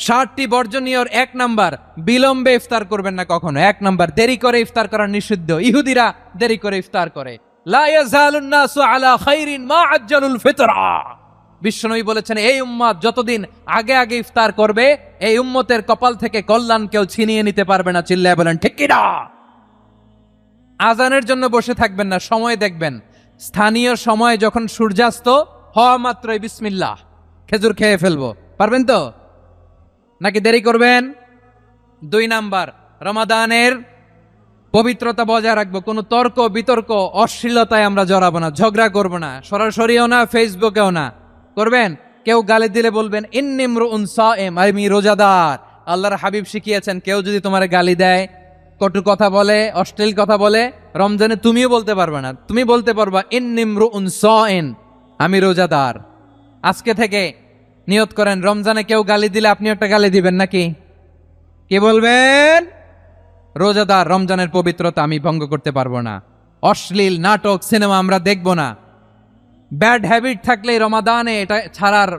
60টি বর্জনীয়র 1 number, বিলম্বে ইফতার করবেন না কখনো। 1 নাম্বার, দেরি করে ইফতার করা নিষিদ্ধ। ইহুদিরা দেরি করে ইফতার করে। লা ইয়াজালুন নাসু আলা খাইরিন মা আজ্জালুল ফিতরা। বিশ্বনবী বলেছেন, এই উম্মত যতদিন আগে আগে ইফতার করবে, এই উম্মতের কপাল থেকে কল্যাণ কেউ ছিনিয়ে নিতে পারবে না। চিল্লায় বলেন ঠিক কি না? আজানের জন্য বসে থাকবেন না, সময় দেখবেন। স্থানীয় সময় যখন সূর্যাস্ত হওয়া মাত্রই বিসমিল্লাহ, খেজুর খেয়ে ফেলবো। পারবেন তো নাকি দেরি করবেন? 2 নাম্বার, রমাদানের পবিত্রতা বজায় রাখবো। কোনো তর্ক বিতর্ক অশ্লীলতায় আমরা জড়াবো না, ঝগড়া করবো না, সরাসরিও না, ফেসবুকেও না। করবেন কেউ গালি দিলে বলবেন ইন্নী ইমরুউন সায়েম, আমি রোজাদার। আল্লাহর হাবিব শিখিয়েছেন, কেউ যদি তোমার গালি দেয়, কটু কথা বলে, অশ্লীল কথা বলে, রমজানে তুমিও বলতে পারবে না। তুমি বলতে পারবা ইন্নী ইমরুউন সায়েম, আমি রোজাদার। আজকে থেকে নিয়ত করেন, রমজানে কেউ গালি দিলে আপনি একটা গালি দিবেন নাকি? কি বলবেন? রোজাদার, রমজানের পবিত্রতা আমি ভঙ্গ করতে পারবো না। অশ্লীল নাটক সিনেমা আমরা দেখব না। ব্যাড হ্যাবিট থাকলে রমাদানে এটা ছাড়ার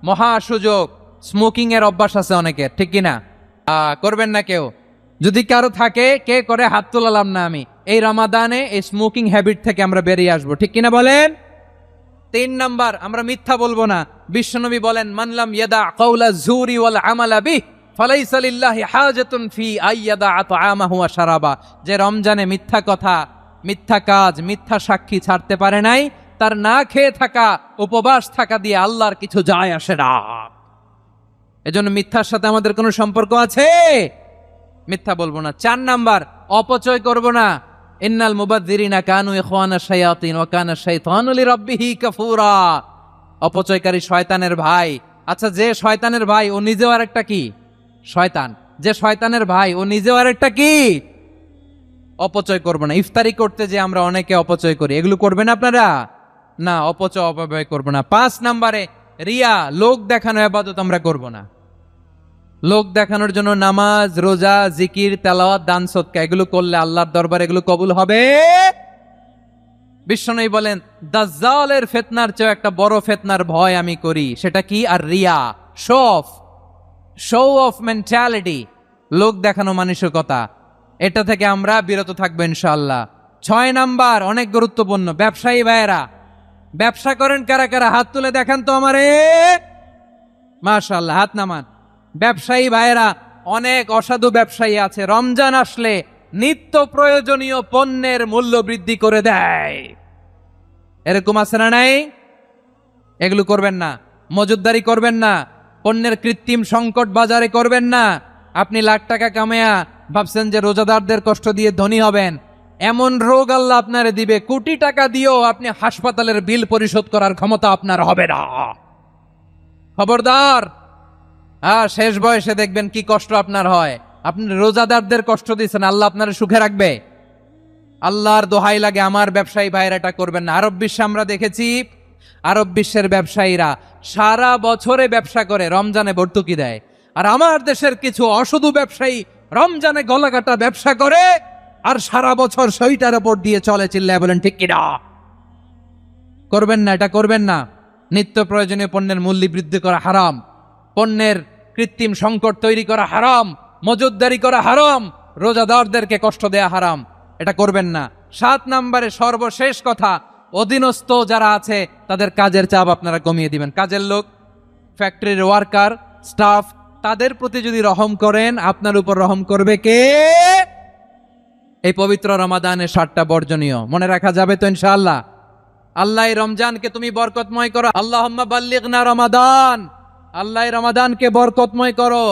মহা সুযোগ। স্মোকিং এর অভ্যাস আছে অনেকের, ঠিক কিনা? করবেন না কেউ। যদি কারো থাকে, কে করে হাত তোলালাম না আমি। এই রমাদানে এই স্মোকিং হ্যাবিট থেকে আমরা বেরিয়ে আসবো, ঠিক কিনা বলেন? 3 নাম্বার, আমরা মিথ্যা বলবো না। বিশ্বনবী বলেন, মানলাম ইয়াদা কাউলা জুরি ওয়াল আমালা বিহি ফালাইসা লিল্লাহি হাজাতুন ফি আইয়াদা আতআমাহু ওয়া শারাবা। যে রমজানে মিথ্যা কথা, মিথ্যা কাজ, মিথ্যা সাক্ষী ছাড়তে পারে নাই, তার না খেয়ে থাকা, উপবাস থাকা দিয়ে আল্লাহর কিছু যায় আসে না। এজন্য মিথ্যার সাথে আমাদের কোনো সম্পর্ক আছে? মিথ্যা বলবো না। 4 নাম্বার, অপচয় করব না। ইন্নাল মুবাযযিরিনা কানু ইখওয়ানা শায়াতিন ওয়া কানা শাইতানু লিরাব্বিহি কাফুরা। অপচয়কারী শয়তানের ভাই। আচ্ছা, যে শয়তানের ভাই ও নিজেও আরেকটা কি? শয়তান। যে শয়তানের ভাই ও নিজেও আরেকটা কি? অপচয় করব না। ইফতারি করতে যে আমরা অনেকে অপচয় করি, এগুলো করবেন আপনারা? না, অপচয় অপব্যয় করব না। 5 নাম্বারে, রিয়া, লোক দেখানো ইবাদত আমরা করব না। লোক দেখানোর জন্য নামাজ, রোজা, জিকির, তেলাওয়াত, দান সদকা এগুলো করলে আল্লাহর দরবারে এগুলো কবুল হবে? বিশ্বনবী বলেন, দাজ্জালের ফিতনার চেয়ে একটা বড় ফিতনার ভয় আমি করি। সেটা কি? আর রিয়া, শো অফ মেন্টালিটি, লোক দেখানো মানসিকতা। এটা থেকে আমরা বিরত থাকবো ইনশাআল্লাহ। 6 নাম্বার, অনেক গুরুত্বপূর্ণ। ব্যবসায়ী ভাইয়েরা, ব্যবসা করেন কারা কারা? হাত তুলে দেখান তো আমারে। মাশাআল্লাহ, হাত নামান। ব্যবসায়ী ভাইয়েরা, অনেক অসাধু ব্যবসায়ী আছে, রমজান আসলে নিত্য প্রয়োজনীয় পণ্যের মূল্য বৃদ্ধি করে দেয়। এরকম আছে না নাই? এগুলো করবেন না। মজুদদারি করবেন না। পণ্যের কৃত্রিম সংকট বাজারে করবেন না। আপনি লাখ টাকা কামায়া ভাবছেন যে রোজাদারদের কষ্ট দিয়ে ধনী হবেন। এমন রোগ আল্লাহ আপনারে দিবে, কোটি টাকা দিয়েও আপনি হাসপাতালের বিল পরিশোধ করার ক্ষমতা আপনার হবে না। খবরদার। শেষ বয়সে দেখবেন কি কষ্ট আপনার হয়। আপনি রোজাদারদের কষ্ট দিচ্ছেন, আল্লাহ আপনার সুখে রাখবে? আল্লাহর দোহাই লাগে, আমার ব্যবসায়ী ভাইয়েরা এটা করবেন না। আরব বিশ্বে আমরা দেখেছি, আরব বিশ্বের ব্যবসায়ীরা সারা বছরে ব্যবসা করে, রমজানে ভর্তুকি দেয়। আর আমার দেশের কিছু অসাধু ব্যবসায়ী রমজানে গলাকাটা ব্যবসা করে আর সারা বছর সইটার উপর দিয়ে চলে। চিল্লায় বলেন ঠিক কিনা? করবেন না, এটা করবেন না। নিত্য প্রয়োজনীয় পণ্যের মূল্য বৃদ্ধি করা হারাম। পণ্যের কৃত্রিম সংকট তৈরি করা হারাম। মজুদদারি করা হারাম। রোজাদারদেরকে কষ্ট দেয়া হারাম। এটা করবেন না। 7 নাম্বারে, সর্বশেষ কথা, অধীনস্থ যারা আছে তাদের কাজের চাপ আপনারা কমিয়ে দিবেন। কাজের লোক, ফ্যাক্টরির ওয়ার্কার, স্টাফ, তাদের প্রতি যদি রহম করেন, আপনার উপর রহম করবে কে? এই পবিত্র রমাদানের 7টা বর্জনীয় মনে রাখা যাবে তো ইনশাআল্লাহ? আল্লাহ রমজানকে তুমি বরকতময় করো। আল্লাহুম্মা বাল্লিগনা রমাদান। আল্লাহ রমাদানকে বরকতময় করো।